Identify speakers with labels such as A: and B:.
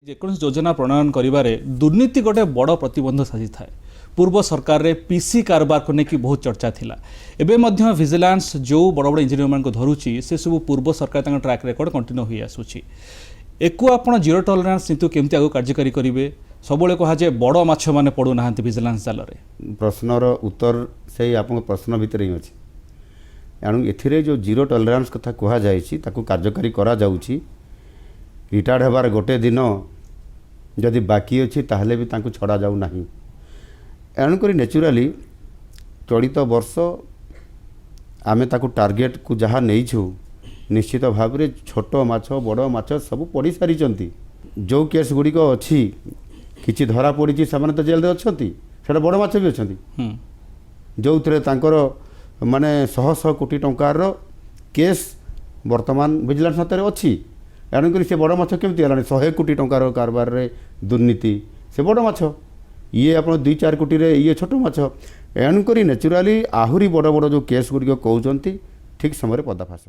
A: ଯେକୌଣସି ଯୋଜନା ପ୍ରଣୟନ କରିବାରେ ଦୁର୍ନୀତି ଗୋଟେ ବଡ଼ ପ୍ରତିବନ୍ଧ ସାଜିଥାଏ। ପୂର୍ବ ସରକାରରେ ପିସି କାରବାରକୁ ନେଇକି ବହୁତ ଚର୍ଚ୍ଚା ଥିଲା। ଏବେ ମଧ୍ୟ ଭିଜିଲାନ୍ସ ଯେଉଁ ବଡ଼ ବଡ଼ ଇଞ୍ଜିନିୟରମାନଙ୍କୁ ଧରୁଛି ସେସବୁ ପୂର୍ବ ସରକାର ତାଙ୍କ ଟ୍ରାକ୍ ରେକର୍ଡ କଣ୍ଟିନ୍ୟୁ ହୋଇ ଆସୁଛି। ଏକୁ ଆପଣ ଜିରୋ ଟଲରାନ୍ସ ନୀତି କେମିତି ଆଗକୁ କାର୍ଯ୍ୟକାରୀ କରିବେ? ସବୁବେଳେ କୁହାଯାଏ ବଡ଼ ମାଛମାନେ ପଡ଼ୁନାହାନ୍ତି ଭିଜିଲାନ୍ସ ଜାଲରେ।
B: ପ୍ରଶ୍ନର ଉତ୍ତର ସେଇ ଆପଣଙ୍କ ପ୍ରଶ୍ନ ଭିତରେ ହିଁ ଅଛି। ଏଣୁ ଏଥିରେ ଯେଉଁ ଜିରୋ ଟଲରାନ୍ସ କଥା କୁହାଯାଇଛି ତାକୁ କାର୍ଯ୍ୟକାରୀ କରାଯାଉଛି। ରିଟାୟାର୍ଡ ହେବାର ଗୋଟେ ଦିନ ଯଦି ବାକି ଅଛି ତାହେଲେ ବି ତାଙ୍କୁ ଛଡ଼ା ଯାଉ ନାହିଁ। ଏଣୁକରି ନ୍ୟାଚୁରାଲି ଚଳିତ ବର୍ଷ ଆମେ ତାକୁ ଟାର୍ଗେଟକୁ ଯାହା ନେଇଛୁ ନିଶ୍ଚିତ ଭାବରେ ଛୋଟ ମାଛ ବଡ଼ ମାଛ ସବୁ ପଡ଼ି ସାରିଛନ୍ତି। ଯେଉଁ କେସ୍ ଗୁଡ଼ିକ ଅଛି କିଛି ଧରା ପଡ଼ିଛି ସେମାନେ ତ ଜେଲରେ ଅଛନ୍ତି, ସେଇଟା ବଡ଼ ମାଛ ବି ଅଛନ୍ତି ଯେଉଁଥିରେ ତାଙ୍କର ମାନେ ଶହ ଶହ କୋଟି ଟଙ୍କାର କେସ୍ ବର୍ତ୍ତମାନ ଭିଜିଲାନ୍ସ ହାତରେ ଅଛି। ଏଣୁକରି ସେ ବଡ଼ ମାଛ କେମିତି ହେଲାଣି? 100 କୋଟି ଟଙ୍କାର କାରବାରରେ ଦୁର୍ନୀତି, ସେ ବଡ଼ ମାଛ। ଇଏ ଆପଣ 2-4 କୋଟିରେ ଇଏ ଛୋଟ ମାଛ। ଏଣୁକରି ନ୍ୟାଚୁରାଲି ଆହୁରି ବଡ଼ ବଡ଼ ଯେଉଁ କେସ୍ ଗୁଡ଼ିକ କହୁଛନ୍ତି ଠିକ୍ ସମୟରେ ପର୍ଦାଫାଶ ହେବ।